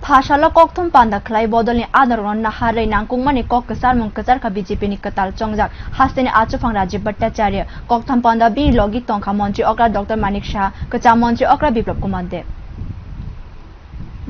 Phashalo kokthum panda khlai bodolni adaron na harai nangkungmani kok kesar mung kesar ka BJP ni katal chongjak hasteni achufang Rajiv Bhattacharya kokthum panda bi logi tongkha Mantri Okra Dr Manik Shah kacha Mantri Okra Biplab Kumar Deb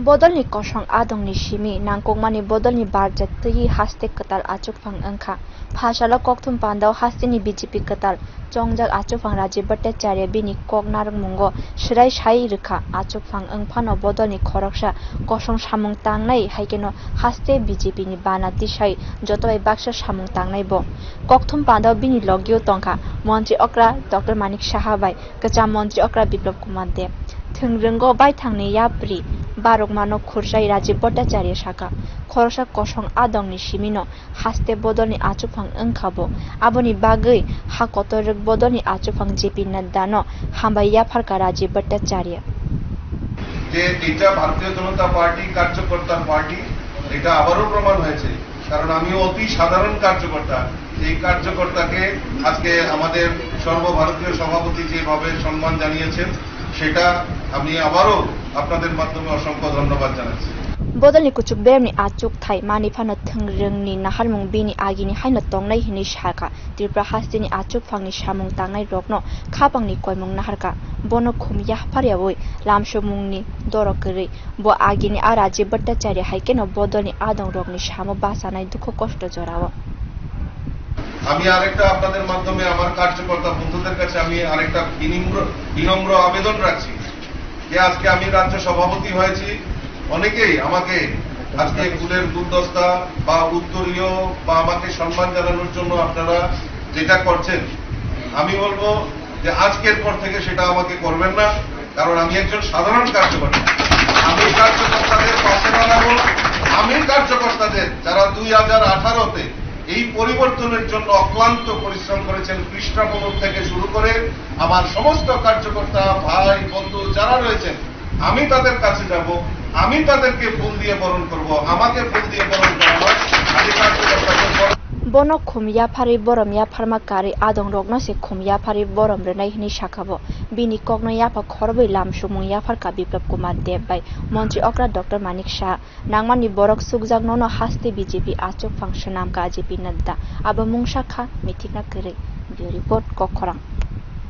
bodolni kosong adongni simi nangkungmani bodolni barjatyi haste katal achufang angkha Phashalo kokthum panda hasteni BJP katal chongjak achufang Rajiv Bhattacharya bini kok narang mungo shrai shai rikha achufang angphano bodolni khoroksa kosong samung tangnai haikeno haste BJP ni bana tisai jotobai baksa samung tangnai bo kokthum panda bini logio tongkha Mantri Okra Dr Manik Shah bai kacha Mantri Okra Biplab Kumar Deb thungrungo bai thangni yapri barok mano khursai Rajiv Bhattacharya shaka khoroksa kosong adongni simino haste bodolni achufang angkhabo aboni bagui hakotorok bodolni achufang JP Nadda no hambai yapharka Rajiv Bhattacharya যে এটা ভারতীয় জনতা party কার্যকর্তার party এটা আবারও প্রমাণ হয়েছে কারণ আমি অতি সাধারণ কার্যকর্তা এই কার্যকর্তাকে আজকে আমাদের সর্বভারতীয় সভাপতি যেভাবে সম্মান জানিয়েছেন সেটা আমি আবারও আপনাদের মাধ্যমে অসংখ্য ধন্যবাদ জানাচ্ছি bodolni kuchuk berni achuk thai manifano thangrungni naharmung bini agini haina tongnai hini shaka tripura hasteni achuk phangni samung tangnai rokno khapangni koimung naharka bono khumya pharyaboi lamsomungni dorokri bo agini a Rajiv Bhattacharya haikeno bodolni adong rokni samo basanai dukho kosto jorao আমি আরেকটা আপনাদের মাধ্যমে আমার কার্যকর্তা বন্ধুদের কাছে আমি আরেকটা বিনম্র আবেদন রাখছি যে আজকে আমি রাজ্য সভাপতি হয়েছি অনেকেই আমাকে আজকে ফুলের গুলদস্তা বা উত্তরীয় বা আমাকে সম্মান জানানোর জন্য আপনারা যেটা করছেন আমি বলবো যে আজকের পর থেকে সেটা আমাকে করবেন না কারণ আমি একজন সাধারণ কার্যকর্তা আমি কার্যকর্তাদের পাশে দাঁড়াবো আমি কার্যকর্তাদের যারা 2018-তে এই পরিবর্তনের জন্য অক্লান্ত পরিশ্রম করেছেন কৃষ্ণাপমর থেকে শুরু করে আমার সমস্ত কার্যকর্তা ভাই বন্ধু যারা রয়েছেন আমি তাদের কাছে যাব আমি তাদেরকে ফুল দিয়ে বরণ করব আমাকে ফুল দিয়ে বরণ করা হয় আমি কার্যকর্তাদের bono khumya phari borom ya pharma kari adong rokno se khumya phari borom renai hini shakabo bini kokno ya pha khorbai lam sumung ya pharka Biplab Kumar Deb bai Mantri Okra Dr Manik Shah nangmani borok sugjak nono haste BJP achuk function nam ka JP Nadda abo mung shakha mithikna kare report Kokkhorang